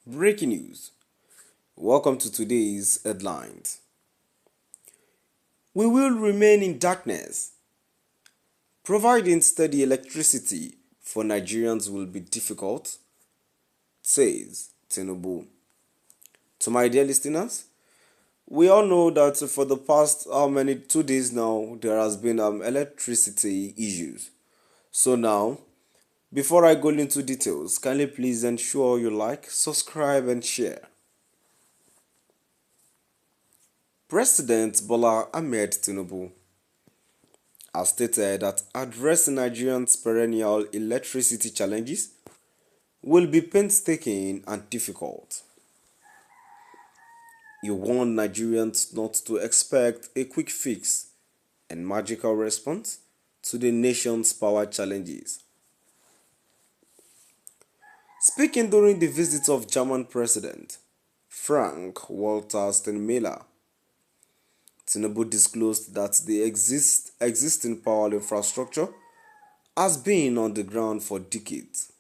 Breaking news. Welcome to today's headlines. We will remain in darkness. Providing steady electricity for Nigerians will be difficult, says Tinubu. To my dear listeners, we all know that for the past how many 2 days now there has been electricity issues. So now, before I go into details, kindly please ensure you like, subscribe and share. President Bola Ahmed Tinubu has stated that addressing Nigerians' perennial electricity challenges will be painstaking and difficult. He warned Nigerians not to expect a quick fix and magical response to the nation's power challenges. Speaking during the visit of German President Frank-Walter Steinmeier, Tinubu disclosed that the existing power infrastructure has been on the ground for decades.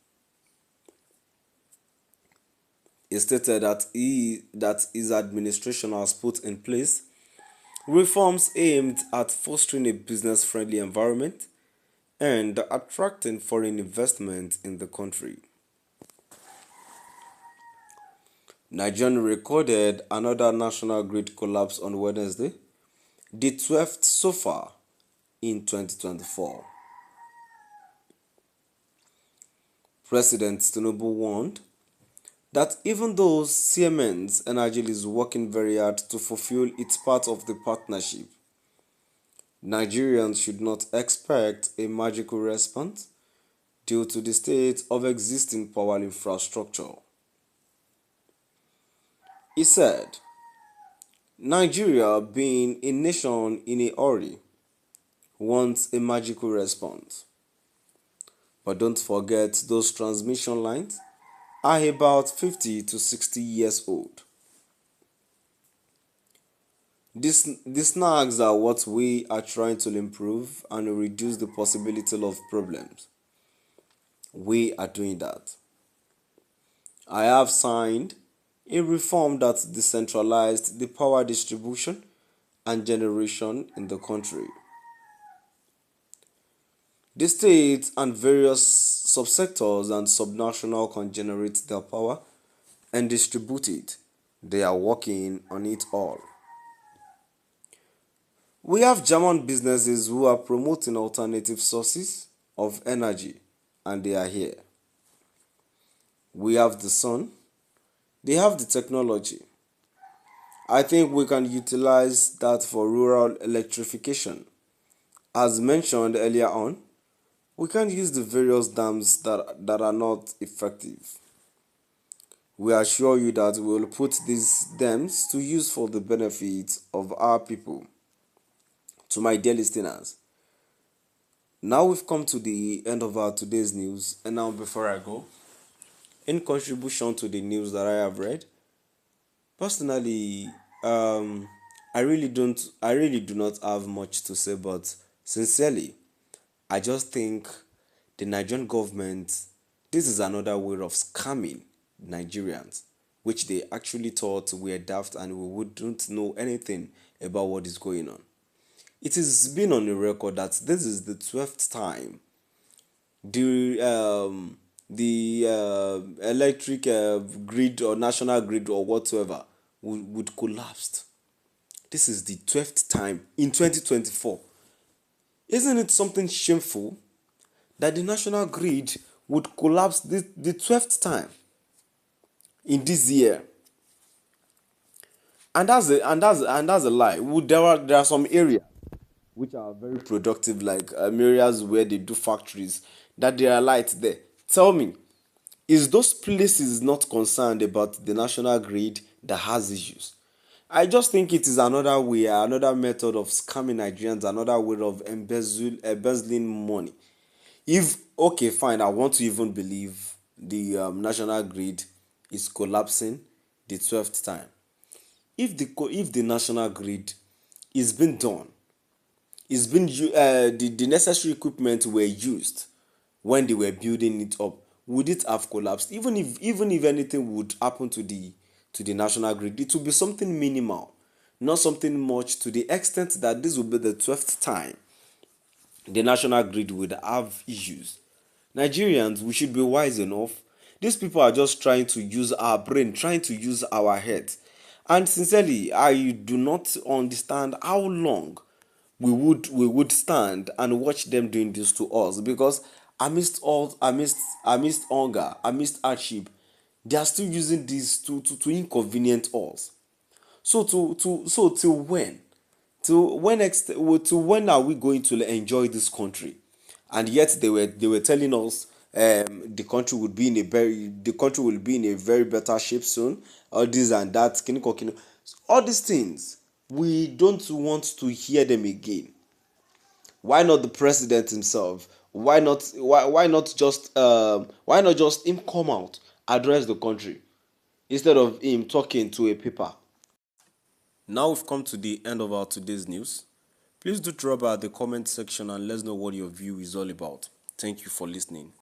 He stated that his administration has put in place reforms aimed at fostering a business-friendly environment and attracting foreign investment in the country. Nigeria recorded another national grid collapse on Wednesday, the 12th so far in 2024. President Tinubu warned that even though Siemens Energy is working very hard to fulfill its part of the partnership, Nigerians should not expect a magical response due to the state of existing power infrastructure. He said, Nigeria, being a nation in a hurry, wants a magical response. But don't forget those transmission lines are about 50 to 60 years old. These snags are what we are trying to improve and reduce the possibility of problems. We are doing that. I have signed a reform that decentralized the power distribution and generation in the country. The states and various subsectors and subnational can generate their power and distribute it. They are working on it all. We have German businesses who are promoting alternative sources of energy, and they are here. We have the sun, they have the technology. I think we can utilize that for rural electrification. As mentioned earlier on, we can use the various dams that are not effective. We assure you that we will put these dams to use for the benefit of our people. To my dear listeners, now we've come to the end of our today's news, and now before I go, in contribution to the news that I have read, personally, I really do not have much to say, but sincerely, I just think the Nigerian government, this is another way of scamming Nigerians, which they actually thought we were daft and we wouldn't know anything about what is going on. It has been on the record that this is the 12th time the electric grid or national grid or whatsoever would collapse. This is the 12th time in 2024. Isn't it something shameful that the national grid would collapse the 12th time in this year? And that's a lie. There are some areas which are very productive, like areas where they do factories, that there are lights there. Tell me, is those places not concerned about the national grid that has issues? I just think it is another way, another method of scamming Nigerians, another way of embezzling money. If, okay, fine, I want to even believe the national grid is collapsing the 12th time. If the national grid is being done, the necessary equipment were used when they were building it up, would it have collapsed? Even if anything would happen to the national grid, it would be something minimal, not something much, to the extent that this will be the 12th time the national grid would have issues. Nigerians, we should be wise enough. These people are just trying to use our brain, trying to use our head. And sincerely, I do not understand how long we would stand and watch them doing this to us, because amidst hunger, amidst hardship, they are still using this to inconvenience us. So till when? Till when are we going to enjoy this country? And yet they were telling us the country will be in a very better shape soon. All this and that, all these things, we don't want to hear them again. Why not the president himself? Why not just him come out, address the country, instead of him talking to a paper? Now we've come to the end of our today's news. Please do drop by the comment section and let us know what your view is all about. Thank you for listening.